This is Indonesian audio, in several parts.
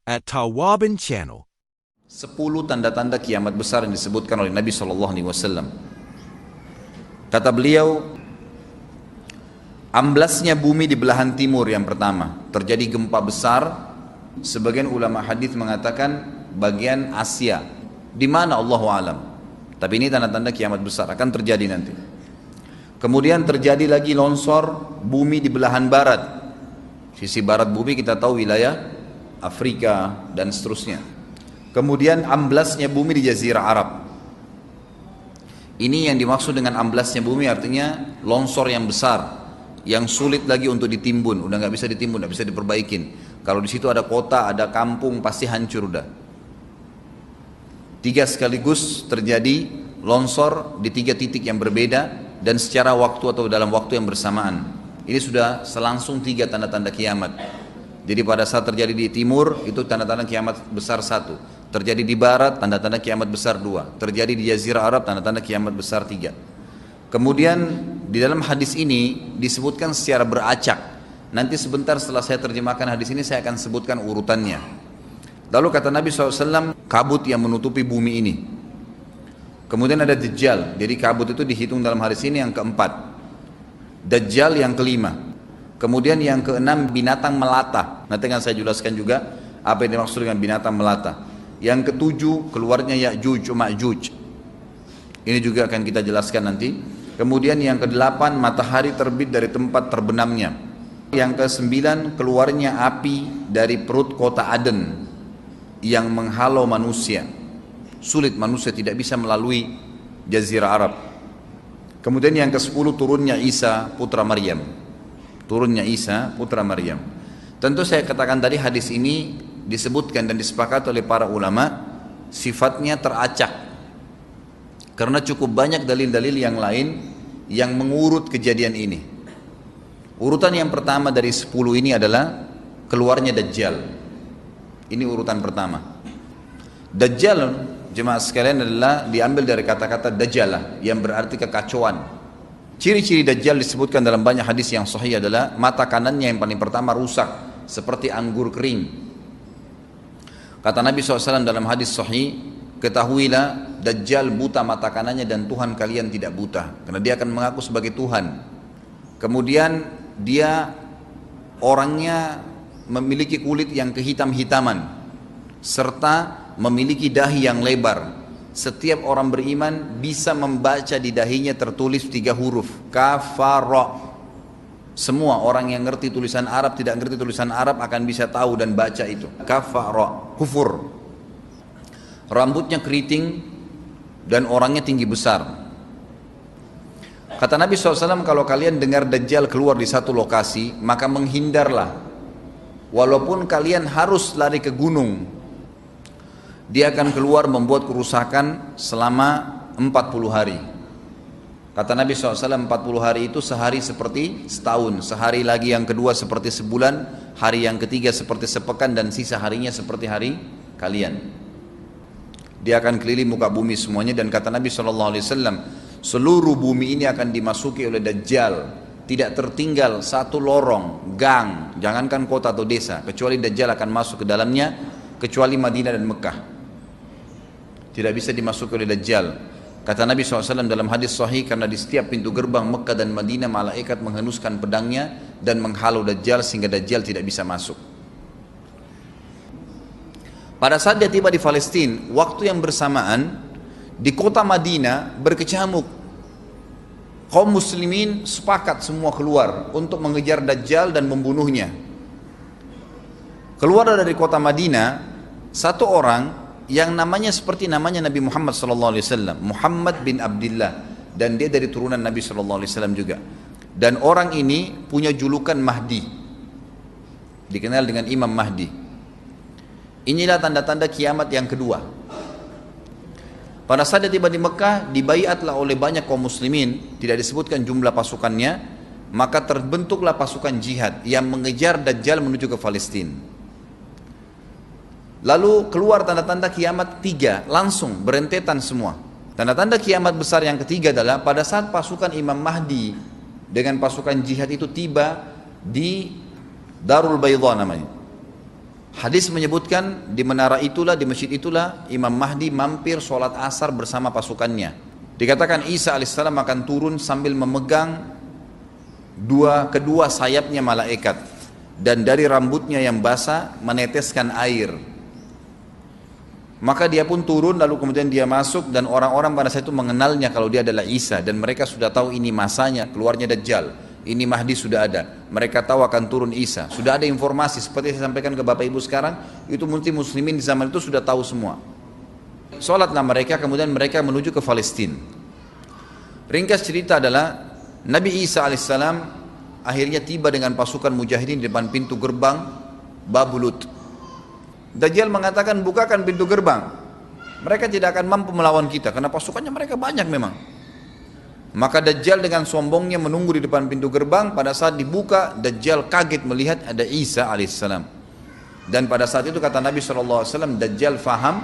at Tawabin Channel. 10 tanda-tanda kiamat besar yang disebutkan oleh Nabi SAW. Kata beliau, amblasnya bumi di belahan timur yang pertama, terjadi gempa besar. Sebagian ulama hadis mengatakan bagian Asia, di mana Allahu alam. Tapi ini tanda-tanda kiamat besar akan terjadi nanti. Kemudian terjadi lagi longsor bumi di belahan barat. Sisi barat bumi kita tahu wilayah Afrika dan seterusnya. Kemudian amblasnya bumi di Jazirah Arab. Ini yang dimaksud dengan amblasnya bumi, artinya longsor yang besar, yang sulit lagi untuk ditimbun, udah nggak bisa ditimbun, nggak bisa diperbaikin. Kalau di situ ada kota, ada kampung, pasti hancur udah. 3 sekaligus terjadi longsor di 3 titik yang berbeda dan secara waktu atau dalam waktu yang bersamaan. Ini sudah selangsung 3 tanda-tanda kiamat. Jadi pada saat terjadi di timur itu tanda-tanda kiamat besar 1, terjadi di barat tanda-tanda kiamat besar 2, terjadi di Jazirah Arab tanda-tanda kiamat besar 3. Kemudian di dalam hadis ini disebutkan secara beracak. Nanti sebentar setelah saya terjemahkan hadis ini saya akan sebutkan urutannya. Lalu kata Nabi SAW, kabut yang menutupi bumi ini. Kemudian ada Dajjal, jadi kabut itu dihitung dalam hadis ini yang keempat. Dajjal yang kelima. Kemudian yang keenam binatang melata. Nanti akan saya jelaskan juga apa yang dimaksud dengan binatang melata. Yang ketujuh keluarnya Ya'juj Ma'juj. Ini juga akan kita jelaskan nanti. Kemudian yang kedelapan matahari terbit dari tempat terbenamnya. Yang kesembilan keluarnya api dari perut kota Aden yang menghalau manusia. Sulit, manusia tidak bisa melalui Jazirah Arab. Kemudian yang ke-10 turunnya Isa putra Maryam. Turunnya Isa putra Maryam. Tentu saya katakan tadi hadis ini disebutkan dan disepakati oleh para ulama sifatnya teracak. Karena cukup banyak dalil-dalil yang lain yang mengurut kejadian ini. Urutan yang pertama dari 10 ini adalah keluarnya Dajjal. Ini urutan pertama. Dajjal, jemaah sekalian, adalah diambil dari kata-kata Dajjalah yang berarti kekacauan. Ciri-ciri Dajjal disebutkan dalam banyak hadis yang sahih adalah mata kanannya yang paling pertama rusak seperti anggur kering. Kata Nabi SAW dalam hadis sahih, ketahuilah Dajjal buta mata kanannya dan Tuhan kalian tidak buta, karena dia akan mengaku sebagai Tuhan. Kemudian dia orangnya memiliki kulit yang kehitam-hitaman serta memiliki dahi yang lebar. Setiap orang beriman bisa membaca di dahinya tertulis 3 huruf kafara. Semua orang yang ngerti tulisan Arab, tidak ngerti tulisan Arab akan bisa tahu dan baca itu kafara, kufur. Rambutnya keriting dan orangnya tinggi besar. Kata Nabi SAW, kalau kalian dengar Dajjal keluar di satu lokasi, maka menghindarlah. Walaupun kalian harus lari ke gunung, dia akan keluar membuat kerusakan selama 40 hari. Kata Nabi SAW, 40 hari itu sehari seperti setahun, sehari lagi yang kedua seperti sebulan, hari yang ketiga seperti sepekan, dan sisa harinya seperti hari kalian. Dia akan keliling muka bumi semuanya, dan kata Nabi SAW, seluruh bumi ini akan dimasuki oleh Dajjal. Tidak tertinggal satu lorong, gang, jangankan kota atau desa, kecuali Dajjal akan masuk ke dalamnya, kecuali Madinah dan Mekah. Tidak bisa dimasuki oleh Dajjal. Kata Nabi SAW dalam hadis sahih, karena di setiap pintu gerbang Mekah dan Madinah malaikat menghenuskan pedangnya dan menghalau Dajjal sehingga Dajjal tidak bisa masuk. Pada saat dia tiba di Palestina, waktu yang bersamaan di kota Madinah berkecamuk. Kaum muslimin sepakat semua keluar untuk mengejar Dajjal dan membunuhnya. Keluar dari kota Madinah satu orang yang namanya seperti namanya Nabi Muhammad SAW, Muhammad bin Abdullah, dan dia dari turunan Nabi SAW juga. Dan orang ini punya julukan Mahdi, dikenal dengan Imam Mahdi. Inilah tanda-tanda kiamat yang kedua. Pada saat dia tiba di Mekah, dibaiatlah oleh banyak kaum muslimin, tidak disebutkan jumlah pasukannya, maka terbentuklah pasukan jihad yang mengejar Dajjal menuju ke Palestina. Lalu keluar tanda-tanda kiamat 3, langsung berentetan semua. Tanda-tanda kiamat besar yang ketiga adalah pada saat pasukan Imam Mahdi dengan pasukan jihad itu tiba di Darul Bayda namanya. Hadis menyebutkan di menara itulah, di masjid itulah Imam Mahdi mampir sholat asar bersama pasukannya. Dikatakan Isa alaihissalam akan turun sambil memegang kedua sayapnya malaikat, dan dari rambutnya yang basah meneteskan air. Maka dia pun turun, lalu kemudian dia masuk, dan orang-orang pada saat itu mengenalnya kalau dia adalah Isa, dan mereka sudah tahu ini masanya keluarnya Dajjal, ini Mahdi sudah ada, mereka tahu akan turun Isa, sudah ada informasi seperti saya sampaikan ke Bapak Ibu sekarang, itu muslimin di zaman itu sudah tahu semua. Sholatlah mereka, kemudian mereka menuju ke Palestina. Ringkas cerita adalah Nabi Isa alaihissalam akhirnya tiba dengan pasukan mujahidin di depan pintu gerbang Babulut. Dajjal mengatakan, bukakan pintu gerbang, mereka tidak akan mampu melawan kita karena pasukannya mereka banyak memang. Maka Dajjal dengan sombongnya menunggu di depan pintu gerbang. Pada saat dibuka, Dajjal kaget melihat ada Isa alaihissalam. Dan pada saat itu kata Nabi SAW, Dajjal faham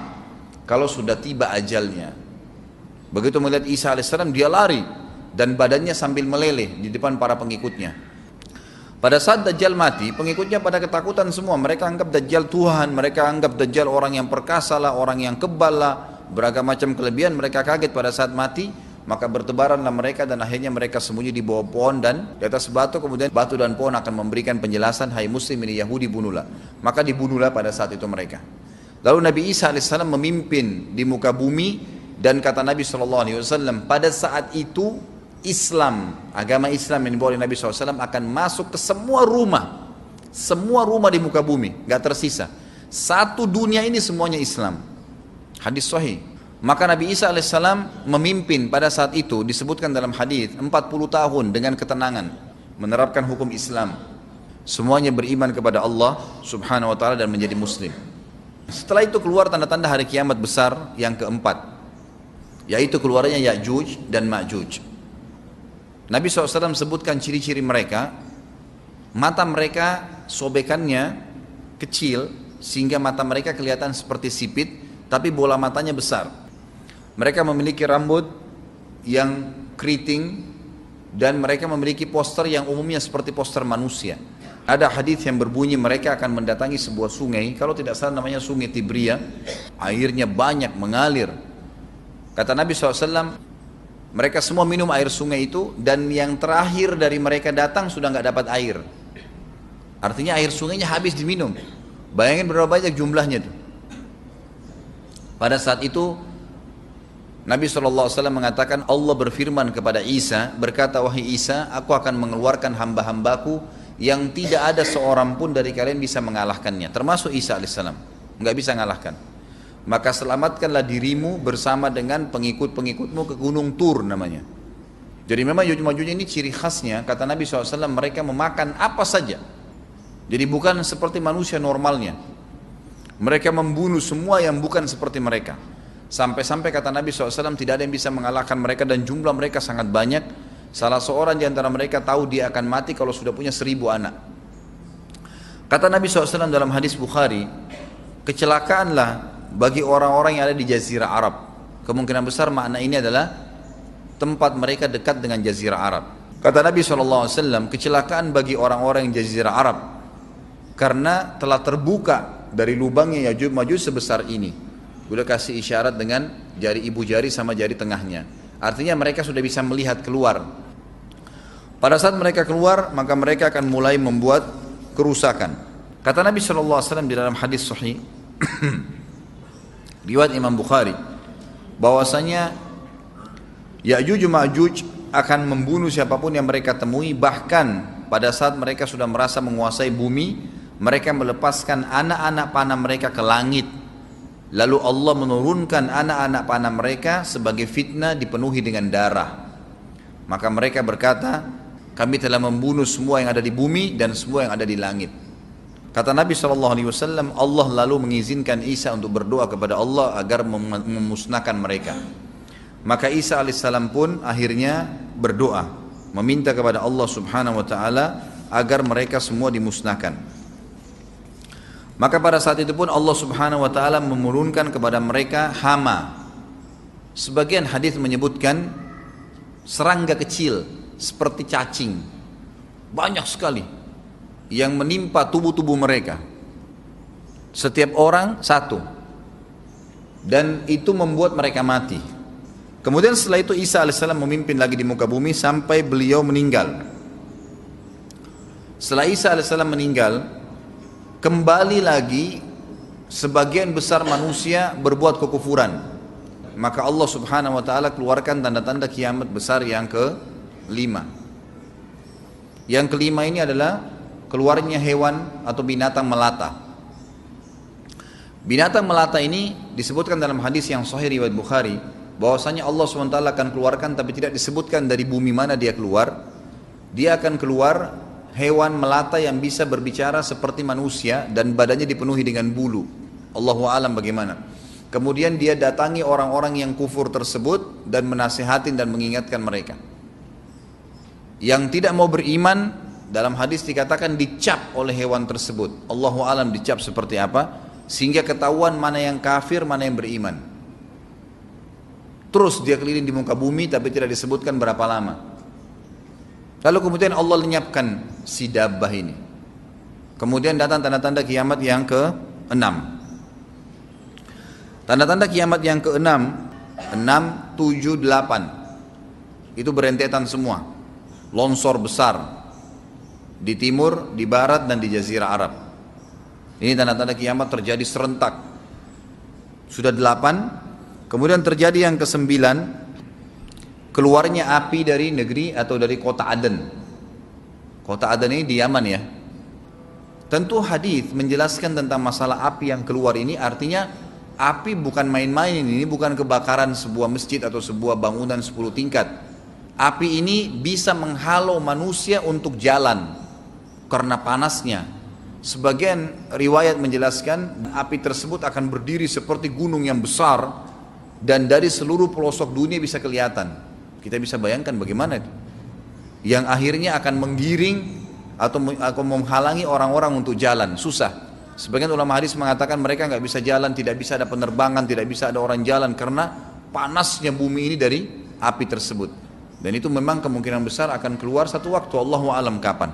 kalau sudah tiba ajalnya. Begitu melihat Isa alaihissalam, dia lari dan badannya sambil meleleh di depan para pengikutnya. Pada saat Dajjal mati, pengikutnya pada ketakutan semua. Mereka anggap Dajjal Tuhan, mereka anggap Dajjal orang yang perkasa lah, orang yang kebal lah, beragam macam kelebihan. Mereka kaget pada saat mati, maka bertebaranlah mereka dan akhirnya mereka sembunyi di bawah pohon dan di atas batu. Kemudian batu dan pohon akan memberikan penjelasan, hai muslim ini Yahudi, bunuhlah. Maka dibunuhlah pada saat itu mereka. Lalu Nabi Isa alaihissalam memimpin di muka bumi, dan kata Nabi SAW, pada saat itu Islam, agama Islam yang dibawa oleh Nabi SAW akan masuk ke semua rumah di muka bumi, gak tersisa. Satu dunia ini semuanya Islam. Hadis sahih. Maka Nabi Isa alaihissalam memimpin pada saat itu, disebutkan dalam hadis 40 tahun dengan ketenangan menerapkan hukum Islam. Semuanya beriman kepada Allah subhanahu wa ta'ala dan menjadi muslim. Setelah itu keluar tanda-tanda hari kiamat besar yang keempat, yaitu keluarnya Ya'juj dan Ma'juj. Nabi SAW sebutkan ciri-ciri mereka. Mata mereka sobekannya kecil sehingga mata mereka kelihatan seperti sipit, tapi bola matanya besar. Mereka memiliki rambut yang keriting, dan mereka memiliki poster yang umumnya seperti poster manusia. Ada hadis yang berbunyi mereka akan mendatangi sebuah sungai, kalau tidak salah namanya sungai Tibria, airnya banyak mengalir. Kata Nabi SAW, mereka semua minum air sungai itu, dan yang terakhir dari mereka datang sudah nggak dapat air. Artinya air sungainya habis diminum. Bayangin berapa banyak jumlahnya itu. Pada saat itu Nabi SAW mengatakan, Allah berfirman kepada Isa, berkata, wahai Isa, aku akan mengeluarkan hamba-hambaku yang tidak ada seorang pun dari kalian bisa mengalahkannya, termasuk Isa alaihissalam, nggak bisa mengalahkan. Maka selamatkanlah dirimu bersama dengan pengikut-pengikutmu ke gunung Tur namanya. Jadi memang Ya'juj ini ciri khasnya, kata Nabi SAW, mereka memakan apa saja. Jadi bukan seperti manusia normalnya. Mereka membunuh semua yang bukan seperti mereka. Sampai-sampai kata Nabi SAW, tidak ada yang bisa mengalahkan mereka, dan jumlah mereka sangat banyak. Salah seorang di antara mereka tahu dia akan mati kalau sudah punya 1000 anak. Kata Nabi SAW dalam hadis Bukhari, kecelakaanlah bagi orang-orang yang ada di Jazirah Arab. Kemungkinan besar makna ini adalah tempat mereka dekat dengan Jazirah Arab. Kata Nabi SAW, kecelakaan bagi orang-orang yang Jazirah Arab karena telah terbuka dari lubangnya Ya'juj Ma'juj sebesar ini. Udah kasih isyarat dengan jari ibu jari sama jari tengahnya. Artinya mereka sudah bisa melihat keluar. Pada saat mereka keluar, maka mereka akan mulai membuat kerusakan. Kata Nabi SAW di dalam hadis sahih riwayat Imam Bukhari, bahwasanya Ya'juj Ma'juj akan membunuh siapapun yang mereka temui. Bahkan pada saat mereka sudah merasa menguasai bumi, mereka melepaskan anak-anak panah mereka ke langit, lalu Allah menurunkan anak-anak panah mereka sebagai fitnah dipenuhi dengan darah. Maka mereka berkata, kami telah membunuh semua yang ada di bumi dan semua yang ada di langit. Kata Nabi SAW, Allah lalu mengizinkan Isa untuk berdoa kepada Allah agar memusnahkan mereka. Maka Isa alaihissalam pun akhirnya berdoa, meminta kepada Allah subhanahu wa ta'ala agar mereka semua dimusnahkan. Maka pada saat itu pun Allah subhanahu wa ta'ala menurunkan kepada mereka hama. Sebagian hadis menyebutkan serangga kecil seperti cacing, banyak sekali yang menimpa tubuh-tubuh mereka. Setiap orang satu. Dan itu membuat mereka mati. Kemudian setelah itu Isa alaihissalam memimpin lagi di muka bumi sampai beliau meninggal. Setelah Isa alaihissalam meninggal, kembali lagi sebagian besar manusia berbuat kekufuran. Maka Allah subhanahu wa ta'ala keluarkan tanda-tanda kiamat besar yang kelima. Yang kelima ini adalah keluarnya hewan atau binatang melata. Binatang melata ini disebutkan dalam hadis yang sahih riwayat Bukhari, bahwasanya Allah SWT akan keluarkan, tapi tidak disebutkan dari bumi mana dia keluar. Dia akan keluar hewan melata yang bisa berbicara seperti manusia dan badannya dipenuhi dengan bulu. Allahu a'lam bagaimana. Kemudian dia datangi orang-orang yang kufur tersebut dan menasihatin dan mengingatkan mereka. Yang tidak mau beriman, dalam hadis dikatakan dicap oleh hewan tersebut. Allahu a'lam dicap seperti apa, sehingga ketahuan mana yang kafir, mana yang beriman. Terus dia keliling di muka bumi tapi tidak disebutkan berapa lama. Lalu kemudian Allah lenyapkan si dabbah ini. Kemudian datang tanda-tanda kiamat yang ke-6. Tanda-tanda kiamat yang ke-6, 6, 7, 8. Itu berentetan semua. Longsor besar di timur, di barat dan di jazirah Arab. Ini tanda-tanda kiamat terjadi serentak. Sudah 8. Kemudian terjadi yang ke-9, keluarnya api dari negeri atau dari kota Aden. Kota Aden ini di Yaman ya. Tentu hadis menjelaskan tentang masalah api yang keluar ini, artinya api bukan main-main, ini bukan kebakaran sebuah masjid atau sebuah bangunan 10 tingkat. Api ini bisa menghalau manusia untuk jalan karena panasnya. Sebagian riwayat menjelaskan api tersebut akan berdiri seperti gunung yang besar dan dari seluruh pelosok dunia bisa kelihatan. Kita bisa bayangkan bagaimana itu. Yang akhirnya akan menggiring atau menghalangi orang-orang untuk jalan, susah. Sebagian ulama hadis mengatakan mereka nggak bisa jalan, tidak bisa ada penerbangan, tidak bisa ada orang jalan karena panasnya bumi ini dari api tersebut. Dan itu memang kemungkinan besar akan keluar satu waktu, Allahu a'lam kapan.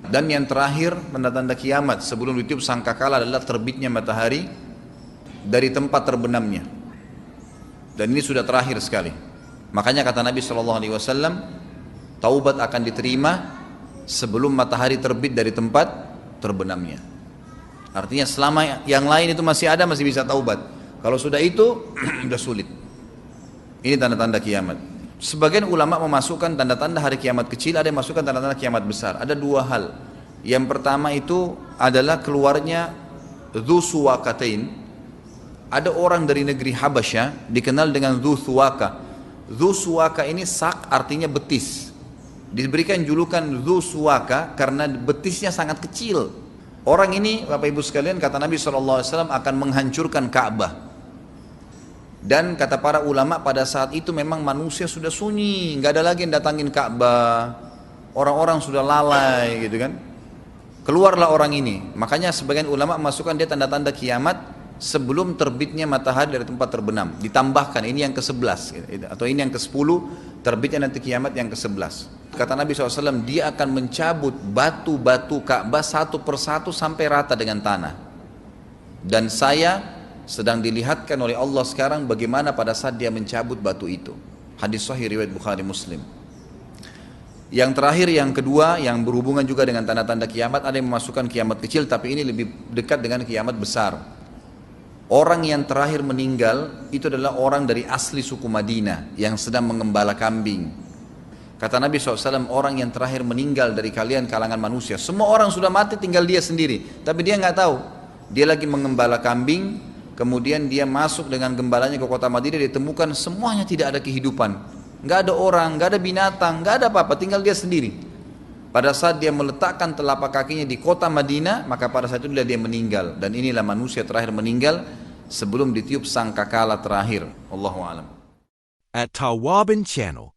Dan yang terakhir tanda-tanda kiamat sebelum ditiup sangkakala adalah terbitnya matahari dari tempat terbenamnya. Dan ini sudah terakhir sekali. Makanya kata Nabi SAW, taubat akan diterima sebelum matahari terbit dari tempat terbenamnya. Artinya selama yang lain itu masih ada, masih bisa taubat. Kalau sudah itu sudah sulit. Ini tanda-tanda kiamat. Sebagian ulama memasukkan tanda-tanda hari kiamat kecil, ada yang masukkan tanda-tanda kiamat besar. Ada dua hal. Yang pertama itu adalah keluarnya Dzu Suwakatain. Ada orang dari negeri Habasyah dikenal dengan Dzu Suwaka. Dzu Suwaka ini sak artinya betis. Diberikan julukan Dzu Suwaka karena betisnya sangat kecil. Orang ini, Bapak Ibu sekalian, kata Nabi SAW akan menghancurkan Ka'bah. Dan kata para ulama pada saat itu memang manusia sudah sunyi, nggak ada lagi yang datangin Ka'bah, orang-orang sudah lalai gitu kan. Keluarlah orang ini. Makanya sebagian ulama masukkan dia tanda-tanda kiamat sebelum terbitnya matahari dari tempat terbenam. Ditambahkan ini yang ke-11 gitu, atau ini yang ke-10, terbitnya nanti kiamat yang ke-11. Kata Nabi SAW, dia akan mencabut batu-batu Ka'bah satu persatu sampai rata dengan tanah. Dan saya sedang dilihatkan oleh Allah sekarang bagaimana pada saat dia mencabut batu itu. Hadis sahih riwayat Bukhari Muslim. Yang terakhir, yang kedua, yang berhubungan juga dengan tanda-tanda kiamat, ada yang memasukkan kiamat kecil, tapi ini lebih dekat dengan kiamat besar. Orang yang terakhir meninggal itu adalah orang dari asli suku Madinah yang sedang mengembala kambing. Kata Nabi SAW, orang yang terakhir meninggal dari kalian kalangan manusia, semua orang sudah mati tinggal dia sendiri, tapi dia nggak tahu. Dia lagi mengembala kambing. Kemudian dia masuk dengan gembalanya ke kota Madinah, ditemukan semuanya tidak ada kehidupan, nggak ada orang, nggak ada binatang, nggak ada apa-apa, tinggal dia sendiri. Pada saat dia meletakkan telapak kakinya di kota Madinah, maka pada saat itu dia meninggal. Dan inilah manusia terakhir meninggal sebelum ditiup sangkakala terakhir. Allahu a'lam. At Tawabin Channel,